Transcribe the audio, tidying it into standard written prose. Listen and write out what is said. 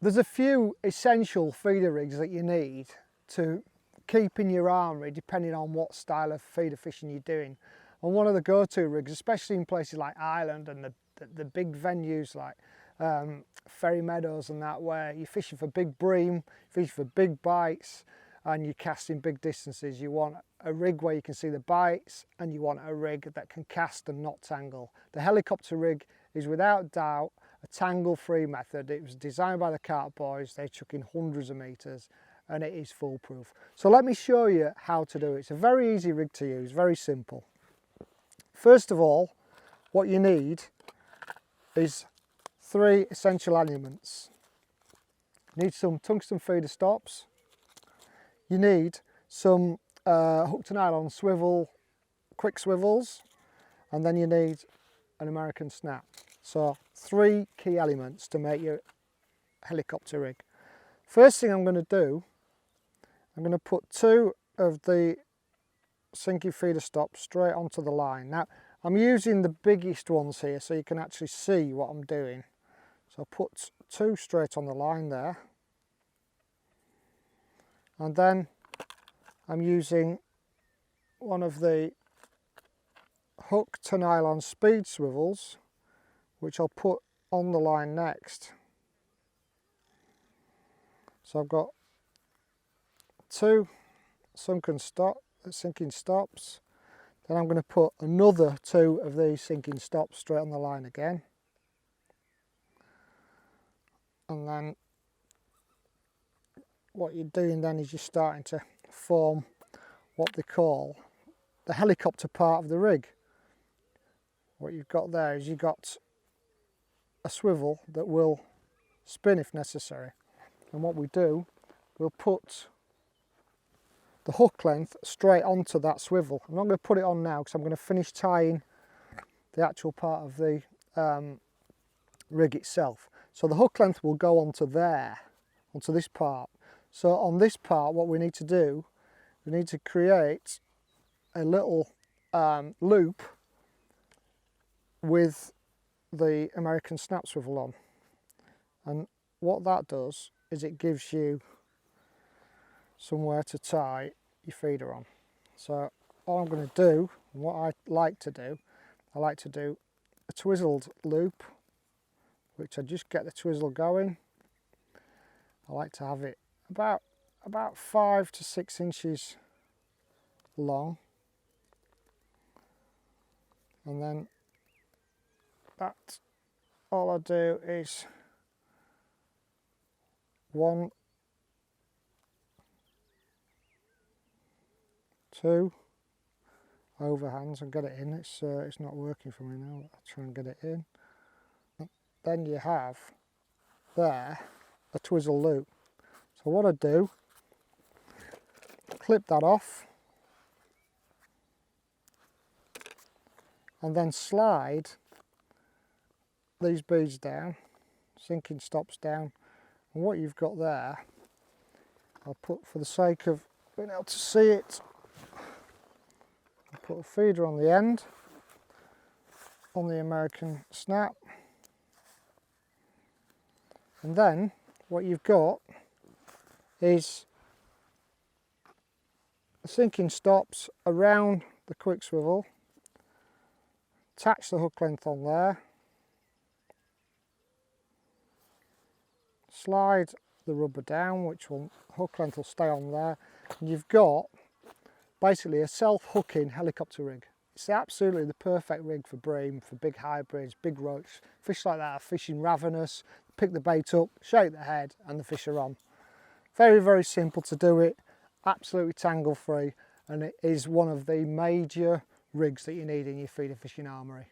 There's a few essential feeder rigs that you need to keep in your armoury depending on what style of feeder fishing you're doing. And one of the go-to rigs, especially in places like Ireland and the big venues like Ferry Meadows and that, where you're fishing for big bream, fishing for big bites, and you're casting big distances, you want a rig where you can see the bites, and you want a rig that can cast and not tangle. The helicopter rig is without doubt a tangle-free method. It was designed by the Carp boys. They took in hundreds of metres, and it is foolproof. So let me show you how to do it. It's a very easy rig to use, very simple. First of all, what you need is 3 essential elements. You need some tungsten feeder stops. You need some hook to nylon swivel, quick swivels, and then you need an American snap. So 3 key elements to make your helicopter rig. First thing I'm going to do, I'm going to put 2 of the sinking feeder stops straight onto the line. Now I'm using the biggest ones here so you can actually see what I'm doing. So I put 2 straight on the line there, and then I'm using one of the hook to nylon speed swivels, which I'll put on the line next. So I've got 2 sinking stops. Then I'm going to put another 2 of these sinking stops straight on the line again. And then what you're doing then is you're starting to form what they call the helicopter part of the rig. What you've got there is you've got a swivel that will spin if necessary. And what we do, we'll put the hook length straight onto that swivel. I'm not going to put it on now because I'm going to finish tying the actual part of the rig itself. So the hook length will go onto there, onto this part. So on this part, what we need to do, we need to create a little loop with the American snap swivel on. And what that does is it gives you somewhere to tie your feeder on. So all I'm going to do, what I like to do a twizzled loop, which I just get the twizzle going. I like to have it about 5 to 6 inches long, and then that all I do is 1, 2 overhands and get it in. It's not working for me now. I'll try and get it in. Then you have there a twizzle loop. So what I do, clip that off and then slide these beads down, sinking stops down, and what you've got there, I'll put, for the sake of being able to see it, I'll put a feeder on the end on the American snap, and then what you've got is the sinking stops around the quick swivel. Attach the hook length on there, slide the rubber down, which will, hook length will stay on there, and you've got basically a self-hooking helicopter rig. It's absolutely the perfect rig for bream, for big hybrids, big roach. Fish like that are fishing ravenous, pick the bait up, shake the head, and the fish are on. Very, very simple to do it, absolutely tangle free, and it is one of the major rigs that you need in your feeder fishing armoury.